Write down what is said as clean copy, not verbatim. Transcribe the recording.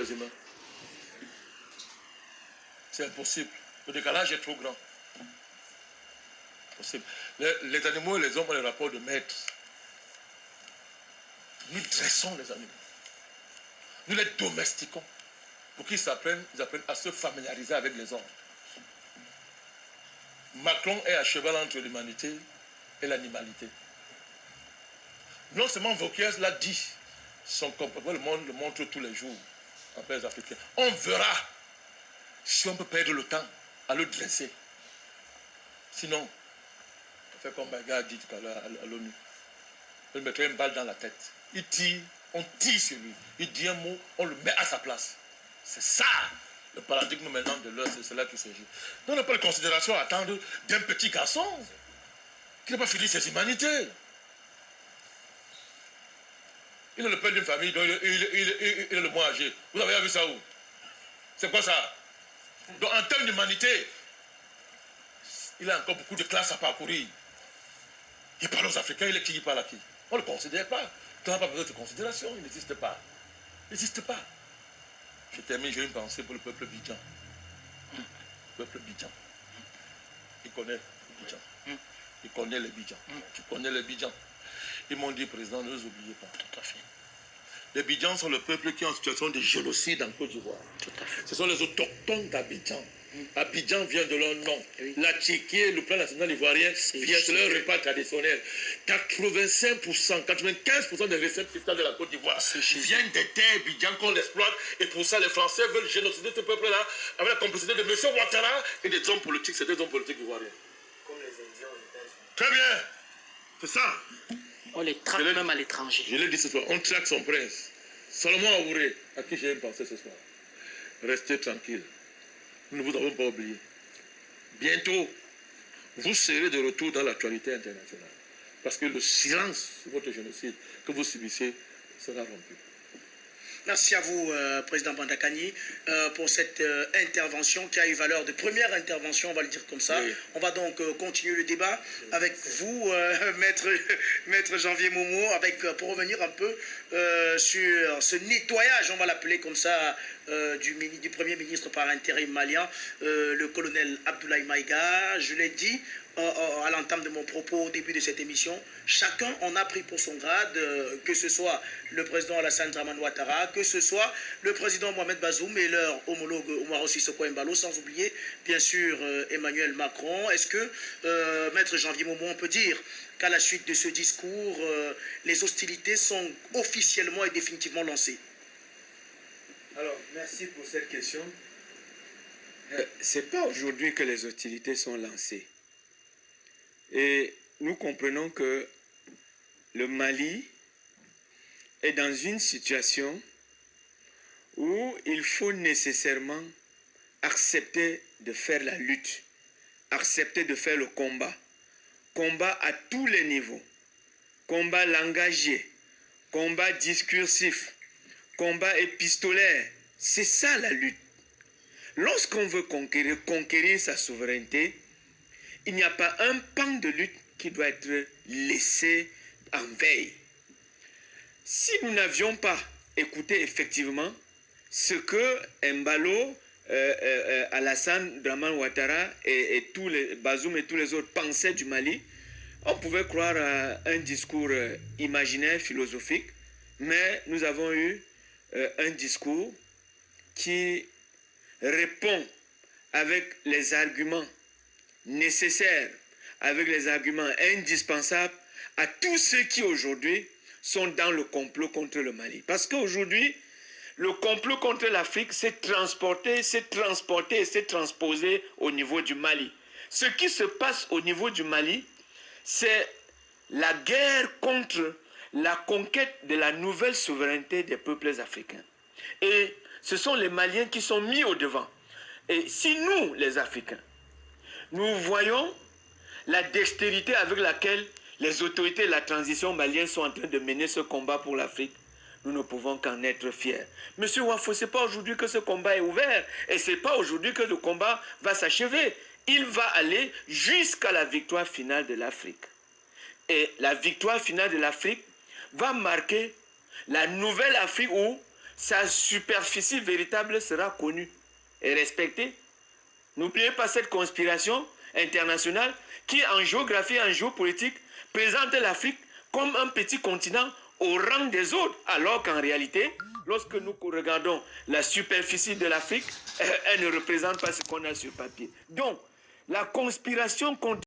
les humains. C'est impossible. Le décalage est trop grand. Possible. Les animaux et les hommes ont les rapports de maître. Nous dressons les animaux. Nous les domestiquons. Pour qu'ils apprennent à se familiariser avec les hommes. Macron est à cheval entre l'humanité et l'animalité. Non seulement Vauquiez l'a dit, son comportement, le monde le montre tous les jours en pays africains. On verra si on peut perdre le temps à le dresser. Sinon, on fait comme Baga a dit tout à l'heure à l'ONU. On lui mettrait une balle dans la tête. Il tire, on tire sur lui. Il dit un mot, on le met à sa place. C'est ça le paradigme maintenant de l'heure, c'est là qu'il s'agit. Donc on n'a pas de considération à attendre d'un petit garçon qui n'a pas fini ses humanités. Il est le père d'une famille, donc il est le moins âgé. Vous avez vu ça où? C'est quoi ça? Donc en termes d'humanité, il a encore beaucoup de classes à parcourir. Il parle aux Africains, il est qui, il parle à qui? On ne le considère pas. Tu n'as pas besoin de considération, il n'existe pas. Il n'existe pas. Je termine, j'ai une pensée pour le peuple Bidjan. Le peuple Bidjan. Il connaît les Bidjan. Il connaît les Bidjan. Tu connais les Bidjan. Ils m'ont dit, président, ne les oubliez pas. Tout à fait. Les Bidjans sont le peuple qui est en situation de génocide en Côte d'Ivoire. Tout à fait. Ce sont les autochtones d'Abidjan. Abidjan vient de leur nom. Oui. La Tchéquie, le plan national ivoirien, vient de leur repas traditionnel. 85%, 95% des recettes fiscales de la Côte d'Ivoire viennent des terres Bidjan qu'on l'exploite. Et pour ça, les Français veulent génocider ce peuple-là avec la complicité de M. Ouattara et des hommes politiques. C'est des hommes politiques ivoiriens. Comme les Indiens aux États-Unis. Très bien. C'est ça. On les traque même à l'étranger. Je l'ai dit ce soir, on traque son prince. Salomon Aouré, à qui j'ai pensé ce soir. Restez tranquille. Nous ne vous avons pas oublié. Bientôt, vous serez de retour dans l'actualité internationale. Parce que le silence sur votre génocide que vous subissez sera rompu. Merci à vous, Président Bandakani, pour cette intervention qui a eu valeur de première intervention, on va le dire comme ça. Oui. On va donc continuer le débat avec vous, Maître Janvier Momo, pour revenir un peu sur ce nettoyage, on va l'appeler comme ça, du Premier ministre par intérim malien, le colonel Abdoulaye Maïga. Je l'ai dit à l'entame de mon propos au début de cette émission, chacun en a pris pour son grade, que ce soit le président Alassane Dramane Ouattara, que ce soit le président Mohamed Bazoum et leur homologue Umaro Sissoko Embalo, sans oublier bien sûr Emmanuel Macron. Est-ce que, Maître Janvier Momo, on peut dire qu'à la suite de ce discours, les hostilités sont officiellement et définitivement lancées? Alors, merci pour cette question. Ce n'est pas aujourd'hui que les hostilités sont lancées. Et nous comprenons que le Mali est dans une situation où il faut nécessairement accepter de faire la lutte, accepter de faire le combat. Combat à tous les niveaux. Combat langagier, combat discursif, combat épistolaire. C'est ça la lutte. Lorsqu'on veut conquérir sa souveraineté, il n'y a pas un pan de lutte qui doit être laissé en veille. Si nous n'avions pas écouté effectivement ce que Embalo, Alassane Dramane Ouattara et tous les Bazoum et tous les autres pensaient du Mali, on pouvait croire à un discours imaginaire, philosophique, mais nous avons eu un discours qui répond avec les arguments nécessaires, avec les arguments indispensables à tous ceux qui aujourd'hui sont dans le complot contre le Mali. Parce qu'aujourd'hui, le complot contre l'Afrique s'est transporté, s'est transposé au niveau du Mali. Ce qui se passe au niveau du Mali, c'est la guerre contre la conquête de la nouvelle souveraineté des peuples africains. Et ce sont les Maliens qui sont mis au devant. Et si nous, les Africains, nous voyons la dextérité avec laquelle les autorités de la transition malienne sont en train de mener ce combat pour l'Afrique, nous ne pouvons qu'en être fiers. Monsieur Wafo, ce n'est pas aujourd'hui que ce combat est ouvert et ce n'est pas aujourd'hui que le combat va s'achever. Il va aller jusqu'à la victoire finale de l'Afrique. Et la victoire finale de l'Afrique va marquer la nouvelle Afrique où sa superficie véritable sera connue et respectée. N'oubliez pas cette conspiration internationale qui, en géographie et en géopolitique, présente l'Afrique comme un petit continent au rang des autres, alors qu'en réalité, lorsque nous regardons la superficie de l'Afrique, elle ne représente pas ce qu'on a sur papier. Donc, la conspiration contre